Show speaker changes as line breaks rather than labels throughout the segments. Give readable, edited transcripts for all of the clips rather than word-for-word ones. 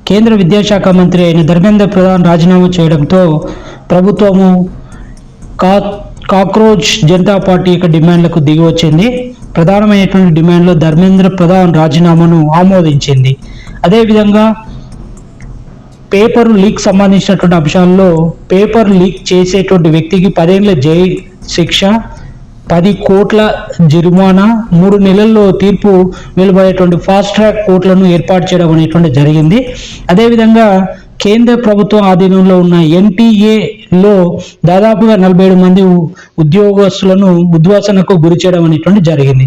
కేంద్ర విద్యాశాఖ మంత్రి అయిన ధర్మేంద్ర ప్రధాన్ రాజీనామా చేయడంతో ప్రభుత్వము కాక్రోచ్ జనతా పార్టీ యొక్క డిమాండ్లకు దిగి వచ్చింది. ప్రధానమైనటువంటి డిమాండ్లో ధర్మేంద్ర ప్రధాన్ రాజీనామాను ఆమోదించింది. అదేవిధంగా పేపర్ లీక్ సంబంధించినటువంటి అంశాల్లో పేపర్ లీక్ చేసేటువంటి వ్యక్తికి 10 ఏళ్ల జైలు శిక్ష, 10 కోట్ల జరిమానా, 3 నెలల్లో తీర్పు వెలువడేటువంటి ఫాస్ట్ ట్రాక్ కోర్టులను ఏర్పాటు చేయడం అనేటువంటి జరిగింది. అదేవిధంగా కేంద్ర ప్రభుత్వం ఆధీనంలో ఉన్న NTA దాదాపుగా 47 మంది ఉద్యోగస్తులను ఉద్వాసనకు గురి చేయడం అనేటువంటి జరిగింది.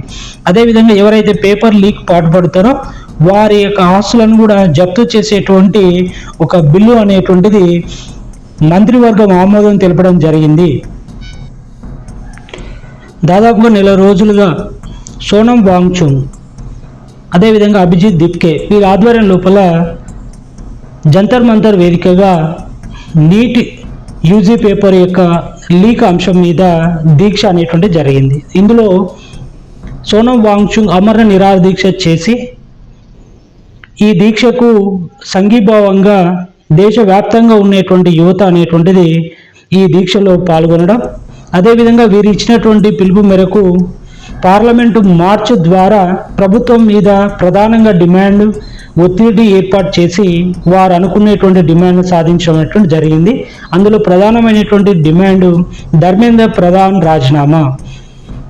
అదేవిధంగా ఎవరైతే పేపర్ లీక్ పాటుపడతారో వారి యొక్క ఆస్తులను కూడా జప్తు చేసేటువంటి ఒక బిల్లు అనేటువంటిది మంత్రివర్గం ఆమోదం తెలపడం జరిగింది. దాదాపుగా నెల రోజులుగా సోనం వాంగ్చుక్ అదేవిధంగా అభిజిత్ దిప్కే వీరి ఆధ్వర్యం లోపల జంతర్ మంతర్ వేదికగా నీట్ యూజీ పేపర్ యొక్క లీక్ అంశం మీద దీక్ష అనేటువంటి జరిగింది. ఇందులో సోనం వాంగ్చుక్ అమర నిరాహార దీక్ష చేసి ఈ దీక్షకు సంఘీభావంగా దేశవ్యాప్తంగా ఉన్నటువంటి యువత అనేటువంటిది ఈ దీక్షలో పాల్గొనడం, అదేవిధంగా వీరు ఇచ్చినటువంటి పిలుపు మేరకు పార్లమెంటు మార్చ్ ద్వారా ప్రభుత్వం మీద ప్రధానంగా డిమాండ్ ఒత్తిడి ఏర్పాటు చేసి వారు అనుకునేటువంటి డిమాండ్ సాధించడం అనేటువంటి జరిగింది. అందులో ప్రధానమైనటువంటి డిమాండ్ ధర్మేంద్ర ప్రధాన్ రాజీనామా,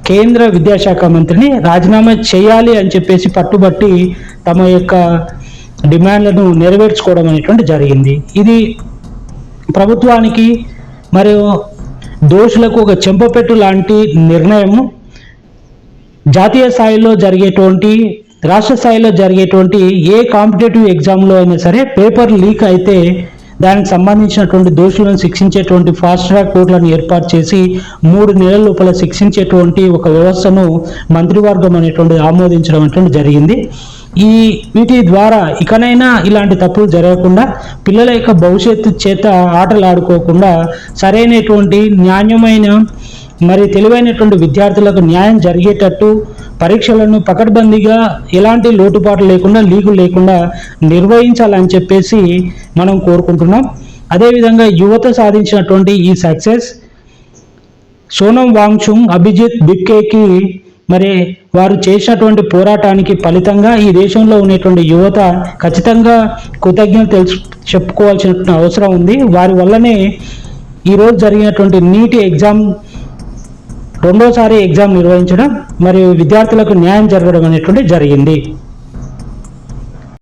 కేంద్ర విద్యాశాఖ మంత్రిని రాజీనామా చేయాలి అని చెప్పేసి పట్టుబట్టి తమ యొక్క డిమాండ్లను నెరవేర్చుకోవడం అనేటువంటి జరిగింది. ఇది ప్రభుత్వానికి మరియు దోషులకు ఒక చెంపపెట్టు లాంటి నిర్ణయం. జాతీయ స్థాయిలో జరిగేటువంటి రాష్ట్ర స్థాయిలో జరిగేటువంటి ఏ కాంపిటేటివ్ ఎగ్జామ్లో అయినా సరే పేపర్ లీక్ అయితే దానికి సంబంధించినటువంటి దోషులను శిక్షించేటువంటి ఫాస్ట్ ట్రాక్ కోర్టులను ఏర్పాటు చేసి 3 నెలల లోపల శిక్షించేటువంటి ఒక వ్యవస్థను మంత్రివర్గం అనేటువంటిది ఆమోదించడం అనేటువంటి జరిగింది. వీటి ద్వారా ఇకనైనా ఇలాంటి తప్పులు జరగకుండా పిల్లల యొక్క భవిష్యత్తు చేత ఆటలు ఆడుకోకుండా సరైనటువంటి న్యాయమైన మరి తెలివైనటువంటి విద్యార్థులకు న్యాయం జరిగేటట్టు పరీక్షలను పకడ్బందీగా ఎలాంటి లోటుపాటు లేకుండా లీకులు లేకుండా నిర్వహించాలని చెప్పేసి మనం కోరుకుంటున్నాం. అదేవిధంగా యువత సాధించినటువంటి ఈ సక్సెస్ సోనం వాంగ్చుక్, అభిజిత్ దిప్కేకి మరి వారు చేసినటువంటి పోరాటానికి ఫలితంగా ఈ దేశంలో ఉన్నటువంటి యువత ఖచ్చితంగా కృతజ్ఞత చెప్పుకోవాల్సినటువంటి అవసరం ఉంది. వారి వల్లనే ఈరోజు జరిగినటువంటి నీట్ ఎగ్జామ్ రెండోసారి ఎగ్జామ్ నిర్వహించడం మరియు విద్యార్థులకు న్యాయం జరగడం అనేటువంటి జరిగింది.